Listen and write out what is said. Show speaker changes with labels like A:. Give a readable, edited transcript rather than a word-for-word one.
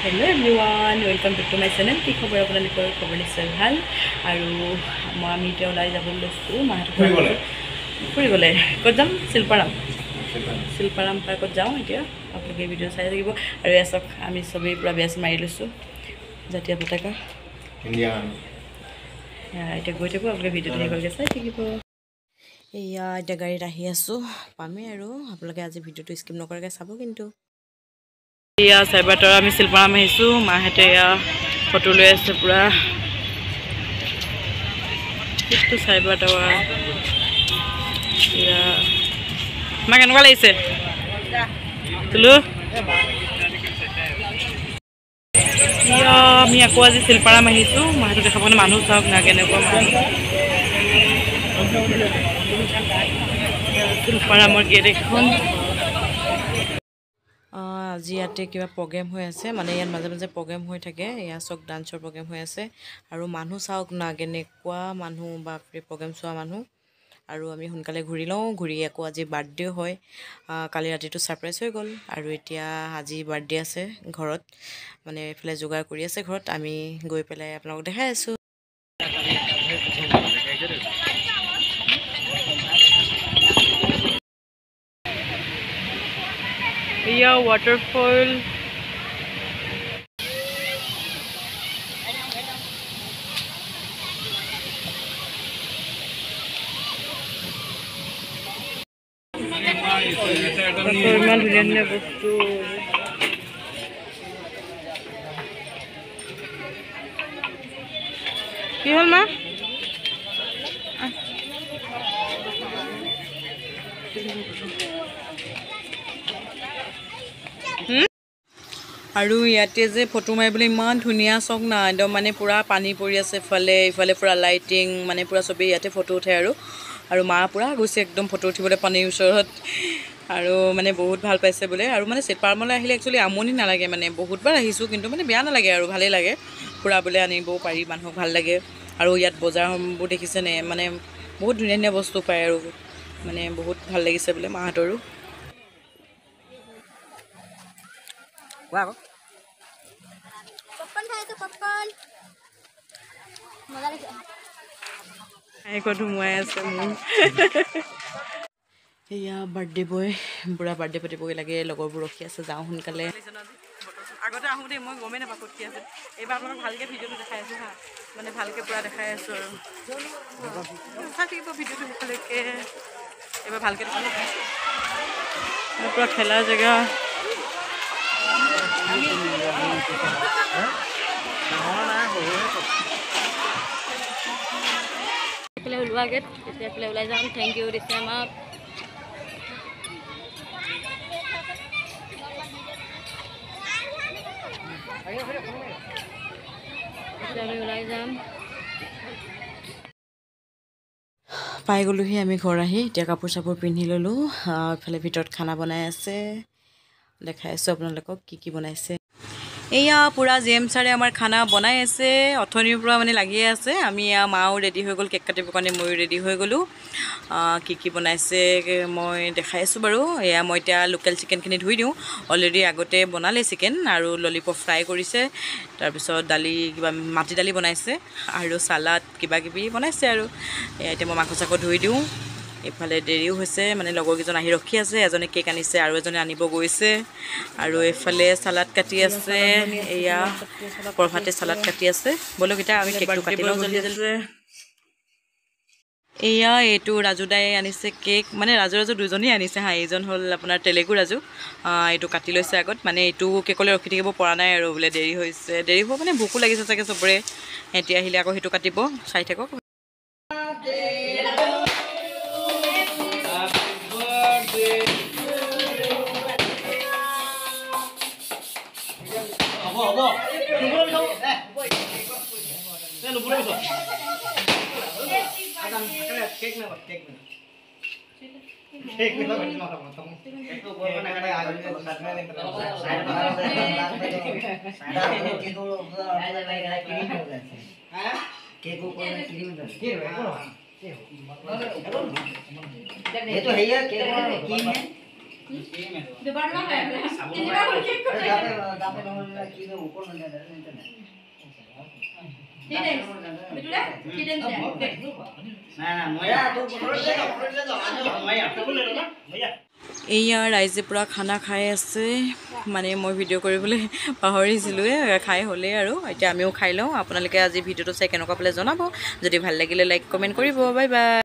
A: Hello everyone, welcome back to my channel. কি খবৰ আপোনালোকৰ খবৰ নিশ্চয় ভাল আৰু মই আমি এতিয়া ওলাই যাবলৈ লৈছোঁ ফুৰিবলৈ ক'ত যাম শিল্পাৰাম পাৰ্কত যাওঁ এতিয়া আপোনালোকে ভিডিঅ' চাই থাকিব আৰু এয়া চাওক আমি চবেই পূৰা বেছ মাৰি লৈছোঁ জাতীয় পতাকা ইণ্ডিয়ান এতিয়া গৈ থাকোঁ আপোনালোকে ভিডিঅ'টো ভালকৈ চাই থাকিব এয়া এতিয়া গাড়ীত আহি আছোঁ পামেই আৰু আপোনালোকে আজি ভিডিঅ'টো স্কিপ নকৰাকৈ চাব কিন্তু ইয়া চাইবাৰ আমি শিল্পাৰাম আহিছোঁ মাহঁতে এয়া ফটো লৈ আছে পূৰা সেইটো চাইবাৰ টাৱাৰ ইয়া মা কেনেকুৱা লাগিছে তুলো ইয়া আমি আকৌ আজি শিল্পাৰাম আহিছোঁ মাহঁতে দেখা পোৱা মানুহ চাওক না কেনেকুৱা শিল্পাৰামৰ গেট এখন আজি ইয়াতে কিবা প্ৰগ্ৰেম হৈ আছে মানে ইয়াত মাজে মাজে প্ৰগ্ৰেম হৈ থাকে এয়া চক ডান্সৰ প্ৰগ্ৰেম হৈ আছে আৰু মানুহ চাওক না কেনেকুৱা মানুহ বা প্ৰগ্ৰেম চোৱা মানুহ আৰু আমি সোনকালে ঘূৰি লওঁ ঘূৰি আকৌ আজি বাৰ্থডে হয় কালি ৰাতিটো ছাৰপ্ৰাইজ হৈ গ'ল আৰু এতিয়া আজি বাৰ্থডে আছে ঘৰত মানে এইফালে যোগাৰ কৰি আছে ঘৰত আমি গৈ পেলাই আপোনালোকক দেখাই আছোঁ এয়া ৱাটাৰফল ইমান ধুনীয়া ধুনীয়া বস্তু কি হ'ল মা আৰু ইয়াতে যে ফটো মাৰিবলৈ ইমান ধুনীয়া চক না একদম মানে পূৰা পানী পৰি আছে ইফালে পূৰা লাইটিং মানে পূৰা চবেই ইয়াতে ফটো উঠে আৰু মা পূৰা গৈছে একদম ফটো উঠিবলৈ পানীৰ ওচৰত আৰু মানে বহুত ভাল পাইছে বোলে আৰু মানে শিল্পাৰামলৈ আহিলে একচুৱেলি আমনি নালাগে মানে বহুতবাৰ আহিছোঁ কিন্তু মানে বেয়া নালাগে আৰু ভালেই লাগে ফুৰাবলৈ আনিবও পাৰি মানুহক ভাল লাগে আৰু ইয়াত বজাৰবোৰ দেখিছেনে মানে বহুত ধুনীয়া ধুনীয়া বস্তু পায় আৰু মানে বহুত ভাল লাগিছে বোলে মাহঁতৰো ধুমুৱাই আছে মোৰ এয়া বাৰ্থডে বয় বুঢ়া বাৰ্থডে পাতিবগৈ লাগে লগৰবোৰ ৰখি আছে যাওঁ সোনকালে আগতে আহোঁতে মই গমেই নাপাওঁ ক'ত কি আছে এইবাৰ আপোনাক ভালকৈ ভিডিঅ'টো দেখাই আছোঁ হা মানে ভালকৈ পূৰা দেখাই আছোঁ আৰু চাই থাকিব ভিডিঅ'টো ভালকৈ এইবাৰ ভালকৈ পূৰা খেলা জেগা এইফালে ওলোৱা গেট এতিয়া এইফালে ওলাই যাম থেংক ইউ দিছে আমাক আমি ওলাই যাম পাই গ'লোহি আমি ঘৰ আহি এতিয়া কাপোৰ চাপোৰ পিন্ধি ল'লোঁ এইফালে ভিতৰত খানা বনাই আছে দেখাই আছোঁ আপোনালোকক কি বনাইছে এয়া পূৰা জেম ছাৰে আমাৰ খানা বনাই আছে অথনিৰ পৰা মানে লাগিয়ে আছে আমি এয়া মাও ৰেডি হৈ গ'ল কেক কাটিবৰ কাৰণে ময়ো ৰেডি হৈ গ'লোঁ কি বনাইছে মই দেখাই আছোঁ বাৰু এয়া মই এতিয়া লোকেল চিকেনখিনি ধুই দিওঁ অলৰেডি আগতে বনালে চিকেন আৰু ললিপপ ফ্ৰাই কৰিছে তাৰপিছত দালি কিবা মাটি দালি বনাইছে আৰু চালাড কিবাকিবি বনাইছে আৰু এতিয়া মই মাংস চাংস ধুই দিওঁ এইফালে দেৰিও হৈছে মানে লগৰকেইজন আহি ৰখি আছে এজনে কেক আনিছে আৰু এজনে আনিব গৈছে আৰু এইফালে চালাড কাটি আছে এয়া প্ৰভাতে চালাড কাটি আছে বলক এতিয়া আমি কেকটো কাটি লওঁ জলদি জলদি এয়া এইটো ৰাজু দাই আনিছে কেক মানে ৰাজু দুজনেই আনিছে হা এইজন হ'ল আপোনাৰ তেলেগু ৰাজু এইটো কাটি লৈছে আগত মানে এইটো কেকলৈ ৰখি থাকিব পৰা নাই আৰু বোলে দেৰি হৈছে দেৰি হ'ব মানে ভোকো লাগিছে চাগে চবৰে এতিয়া আহিলে আকৌ সেইটো কাটিব চাই থাকক
B: ये तो है यार क्या है
A: এয়া ৰাইজে পুৰা খানা খাই আছে মানে মই ভিডিঅ' কৰিবলৈ পাহৰিছিলোঁৱে খাই হ'লেই আৰু এতিয়া আমিও খাই লওঁ আপোনালোকে আজি ভিডিঅ'টো চাই কেনেকুৱা পালে জনাব যদি ভাল লাগিলে লাইক কমেণ্ট কৰিব বাই বাই